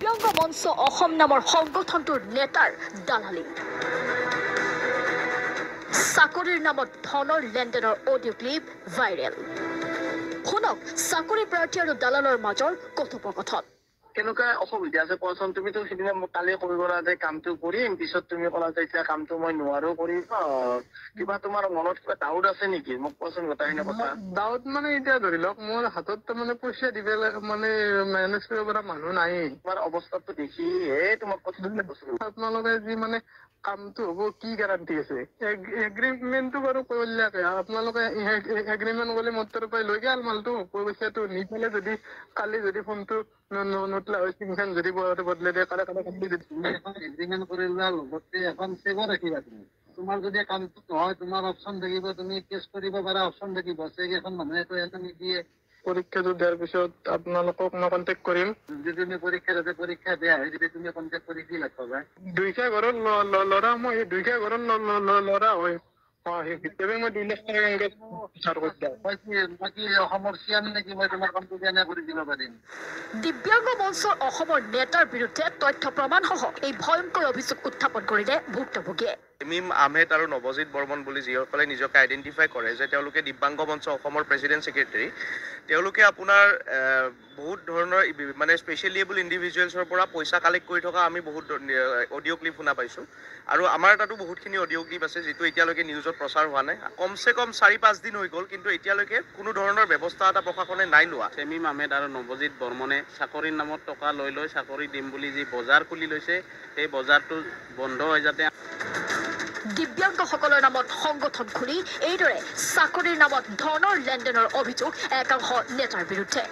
দিব্যাংগ মঞ্চ অসম নামৰ সংগঠনটোৰ নেতাৰ দালালি চাকৰিৰ নামত ধনৰ লেনদেনৰ অডিঅ' ক্লিপ ভাইৰেল শুনক চাকৰি প্ৰাৰ্থী আৰু দালালৰ মাজৰ কথোপকথন কেনেকুৱা অসুবিধা আছে কোৱাচোন তুমিতো সিদিনা মোক কালি কৰিব যে কামটো কৰিম পিছত তুমি ক'লা যে এতিয়া কামটো মই নোৱাৰো কৰিব কিবা তোমাৰ মনত কিবা ডাউট আছে নেকি মোক কোৱাচোন গোটেইখিনি কথা ডাউট মানে এতিয়া ধৰি লওক মোৰ হাতত মানে পইচা দিবলৈ মানে মেনেজ কৰিব পৰা মানুহ নাই তোমাৰ অৱস্থাটো দেখি তোমাক কথাটো কৈছো আপোনালোকে যি মানে কামটো হ'ব কি গ্যাৰাণ্টি আছে এগ্ৰিমেণ্টটো বাৰু কৰিলাকে আপোনালোকে এগ্ৰিমেণ্ট কৰিলে মোৰ পৰা লৈ গেল মালটো পইচাটো নি পেলাই যদি কালি যদি ফোনটো নতলা হয় চিমখন যদি বদলে দিয়ে কালে এগ্ৰিমেণ্ট কৰি লোৱাৰ লগতে এখন চেভো ৰাখিবা তুমি তোমাৰ যদি কামটো নহয় তোমাৰ অপশ্যন থাকিব তুমি কেছ কৰিব পাৰা অপশ্যন থাকিব চেক এখন মানুহেতো এটা নিদিয়ে পৰীক্ষাটো দিয়াৰ পিছত আপোনালোকক মই কণ্টেক্ট কৰিম যদি তুমি পৰীক্ষা বেয়া হয় যদি তুমি কণ্টেক্ট কৰি কি লাগবা দুইটা ঘৰৰ ল'ৰা মই দুইটা ঘৰৰ ল'ৰা হয় ভিতৰে মই 2 লাখ টাকা এনেকে বিচাৰ কৰিছিলো বাকী অসমৰ চিয়ান নেকি মই তোমাৰ কামটো কেনে কৰি দিব পাৰিম দিব্যাংগ মঞ্চৰ অসমৰ নেতাৰ বিৰুদ্ধে তথ্য প্ৰমাণসহ এই ভয়ংকৰ অভিযোগ উত্থাপন কৰিলে ভুক্তভোগীয়ে মিম আহমেদ আৰু নৱজিৎ বৰ্মন বুলি যিসকলে নিজকে আইডেণ্টিফাই কৰে যে তেওঁলোকে দিব্যাংগ মঞ্চ অসমৰ প্ৰেচিডেণ্ট ছেক্ৰেটাৰী তেওঁলোকে আপোনাৰ বহুত ধৰণৰ মানে স্পেচিয়েলি এবল ইণ্ডিভিজুৱেলছৰ পৰা পইচা কালেক্ট কৰি থকা আমি বহুত অডিঅ' ক্লিপ শুনা পাইছোঁ আৰু আমাৰ তাতো বহুতখিনি অডিঅ' ক্লিপ আছে যিটো এতিয়ালৈকে নিউজত প্ৰচাৰ হোৱা নাই কমচে কম 4-5 দিন হৈ গ'ল কিন্তু এতিয়ালৈকে কোনো ধৰণৰ ব্যৱস্থা এটা প্ৰশাসনে নাই লোৱা মিম আহমেদ আৰু নৱজিৎ বৰ্মনে চাকৰিৰ নামত টকা লৈ চাকৰি দিম বুলি যি বজাৰ খুলি লৈছে সেই বজাৰটো বন্ধ হৈ যাতে দিব্যাংগসকলৰ নামত সংগঠন খুলি এইদৰে চাকৰিৰ নামত ধনৰ লেনদেনৰ অভিযোগ একাংশ নেতাৰ বিৰুদ্ধে